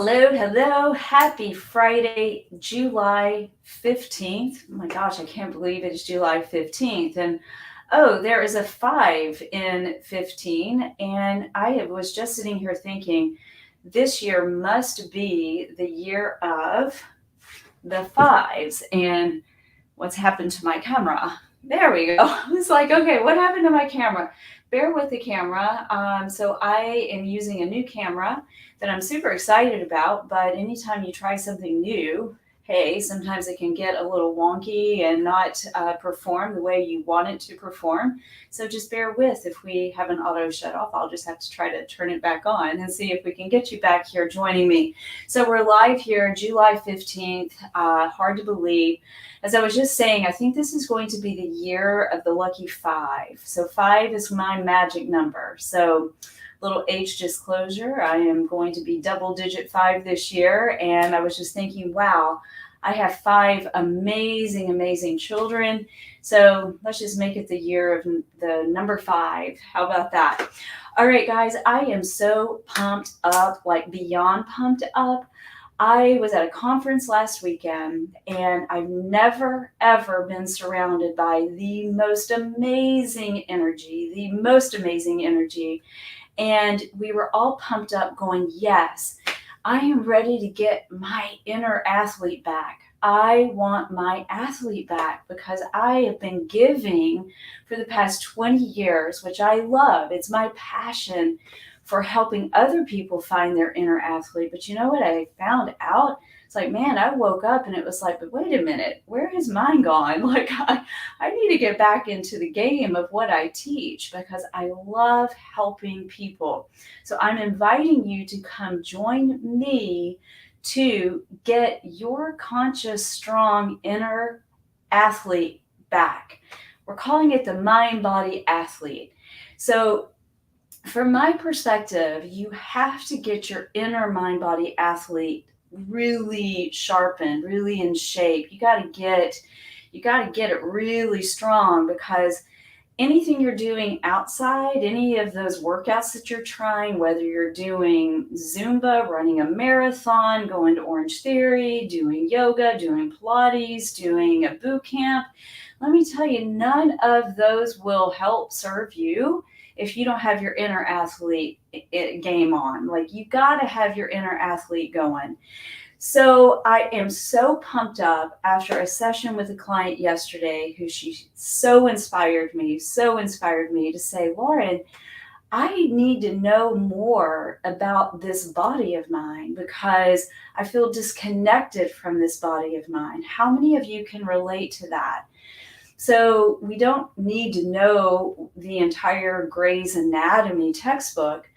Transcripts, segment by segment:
Hello, hello. Happy Friday, July 15th. Oh my gosh, I can't believe it's July 15th. And oh, there is a 5 in 15. And I was just sitting here thinking this year must be the year of the fives. And what's happened to my camera? There we go. I was like, okay, what happened to my camera? Bear with the camera. So I am using a new camera that I'm super excited about, but anytime you try something new, hey, sometimes it can get a little wonky and not perform the way you want it to perform. So just bear with if we have an auto shut off. I'll just have to try to turn it back on and see if we can get you back here joining me. So we're live here July 15th. Hard to believe. As I was just saying, I think this is going to be the year of the lucky 5. So 5 is my magic number. So little age disclosure, I am going to be double digit 5 this year. And I was just thinking, wow, I have 5 amazing, amazing children. So let's just make it the year of the number 5. How about that? All right, guys, I am so pumped up, like beyond pumped up. I was at a conference last weekend and I've never, ever been surrounded by the most amazing energy, And we were all pumped up going, yes, I am ready to get my inner athlete back. I want my athlete back because I have been giving for the past 20 years, which I love. It's my passion for helping other people find their inner athlete. But you know what I found out? It's like, man, I woke up and it was like, but wait a minute, where has mine gone? Like, I need to get back into the game of what I teach because I love helping people. So I'm inviting you to come join me to get your conscious, strong inner athlete back. We're calling it the mind body athlete. So from my perspective, you have to get your inner mind body athlete really sharpened, really in shape. You got to get it really strong because anything you're doing outside, any of those workouts that you're trying, whether you're doing Zumba, running a marathon, going to Orange Theory, doing yoga, doing Pilates, doing a boot camp, let me tell you, none of those will help serve you if you don't have your inner athlete game on. Like, you got to have your inner athlete going. So I am so pumped up after a session with a client yesterday who she so inspired me to say, Lauren, I need to know more about this body of mine because I feel disconnected from this body of mine. How many of you can relate to that? So we don't need to know the entire Gray's Anatomy textbook,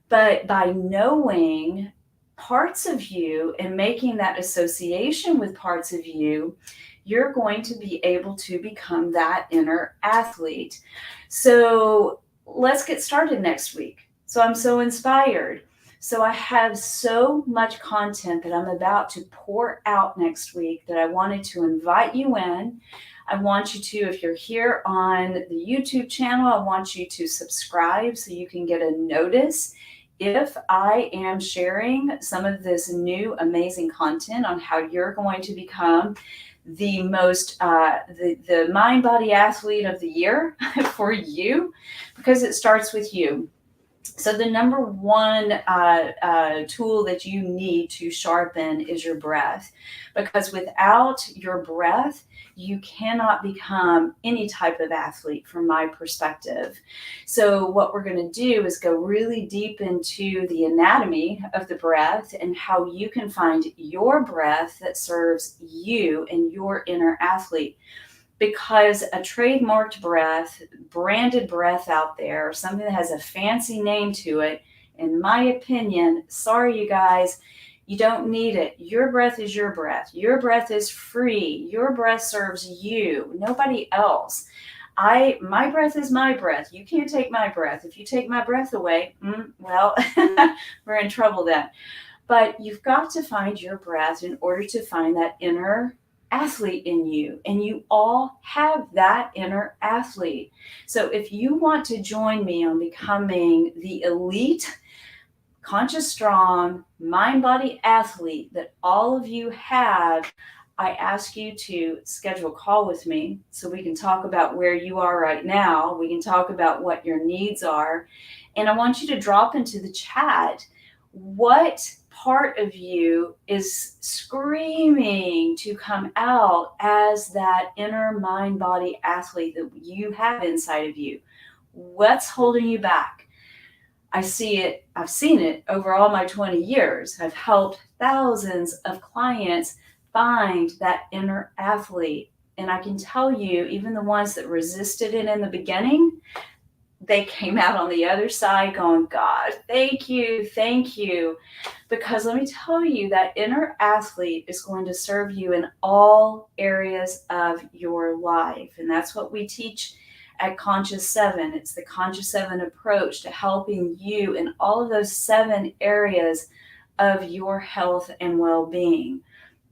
but by knowing parts of you and making that association with parts of you, you're going to be able to become that inner athlete. So let's get started next week. So I'm so inspired. So I have so much content that I'm about to pour out next week that I wanted to invite you in. I want you to, if you're here on the YouTube channel, I want you to subscribe so you can get a notice if I am sharing some of this new amazing content on how you're going to become the most the mind body athlete of the year for you, because it starts with you. So the number one tool that you need to sharpen is your breath, because without your breath, you cannot become any type of athlete from my perspective. So what we're going to do is go really deep into the anatomy of the breath and how you can find your breath that serves you and your inner athlete. Because a trademarked breath, branded breath out there, something that has a fancy name to it, in my opinion, sorry you guys, you don't need it. Your breath is your breath. Your breath is free. Your breath serves you, nobody else. My breath is my breath. You can't take my breath. If you take my breath away, well, we're in trouble then. But you've got to find your breath in order to find that inner athlete in you, and you all have that inner athlete. So if you want to join me on becoming the elite conscious, strong, mind, body athlete that all of you have, I ask you to schedule a call with me so we can talk about where you are right now. We can talk about what your needs are. And I want you to drop into the chat what part of you is screaming to come out as that inner mind body athlete that you have inside of you. What's holding you back? I see it, I've seen it over all my 20 years. I've helped thousands of clients find that inner athlete. And I can tell you, even the ones that resisted it in the beginning, they came out on the other side going, God, thank you, thank you. Because let me tell you, that inner athlete is going to serve you in all areas of your life. And that's what we teach at Conscious 7. It's the Conscious 7 approach to helping you in all of those 7 areas of your health and well-being.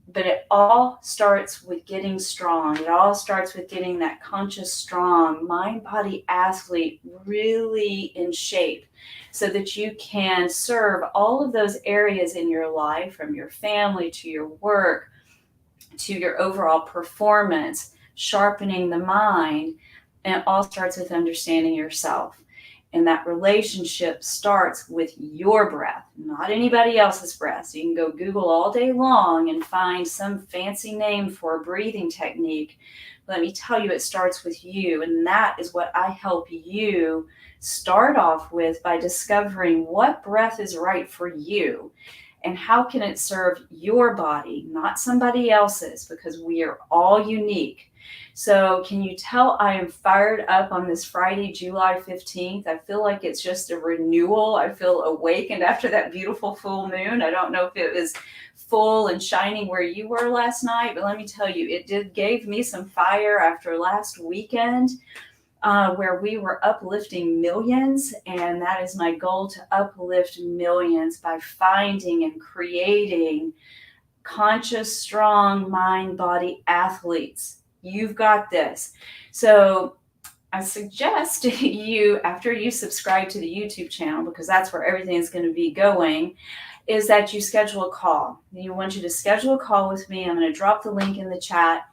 But it all starts with getting strong. It all starts with getting that conscious, strong, mind body athlete really in shape so that you can serve all of those areas in your life, from your family to your work to your overall performance, sharpening the mind. And it all starts with understanding yourself. And that relationship starts with your breath, not anybody else's breath. So you can go Google all day long and find some fancy name for a breathing technique. Let me tell you, it starts with you. And that is what I help you start off with, by discovering what breath is right for you and how can it serve your body, not somebody else's, because we are all unique. So can you tell I am fired up on this Friday, July 15th? I feel like it's just a renewal. I feel awakened after that beautiful full moon. I don't know if it was full and shining where you were last night, but let me tell you, it gave me some fire after last weekend. Where we were uplifting millions, and that is my goal, to uplift millions by finding and creating conscious, strong mind, body athletes. You've got this. So I suggest you, after you subscribe to the YouTube channel, because that's where everything is going to be going, is that you schedule a call. I want you to schedule a call with me. I'm going to drop the link in the chat.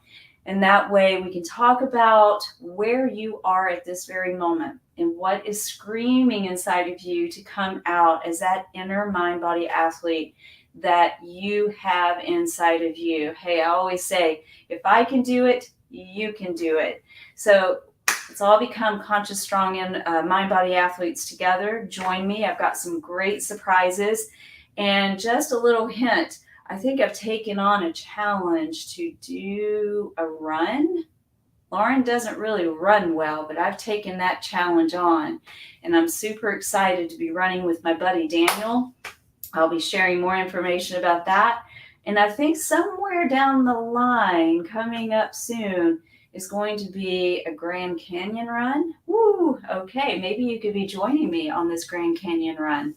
And that way we can talk about where you are at this very moment and what is screaming inside of you to come out as that inner mind body athlete that you have inside of you. Hey, I always say, if I can do it, you can do it. So let's all become conscious, strong, and mind body athletes together. Join me. I've got some great surprises. And just a little hint, I think I've taken on a challenge to do a run. Lauren doesn't really run well, but I've taken that challenge on, and I'm super excited to be running with my buddy Daniel. I'll be sharing more information about that. And I think somewhere down the line, coming up soon, is going to be a Grand Canyon run. Woo, okay, maybe you could be joining me on this Grand Canyon run.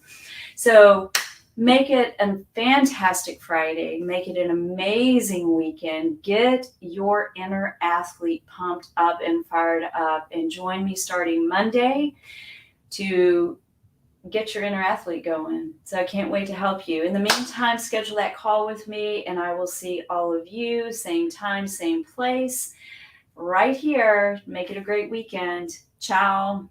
So make it a fantastic Friday. Make it an amazing weekend. Get your inner athlete pumped up and fired up, and join me starting Monday to get your inner athlete going. So I can't wait to help you. In the meantime, schedule that call with me, and I will see all of you same time, same place, right here. Make it a great weekend. Ciao.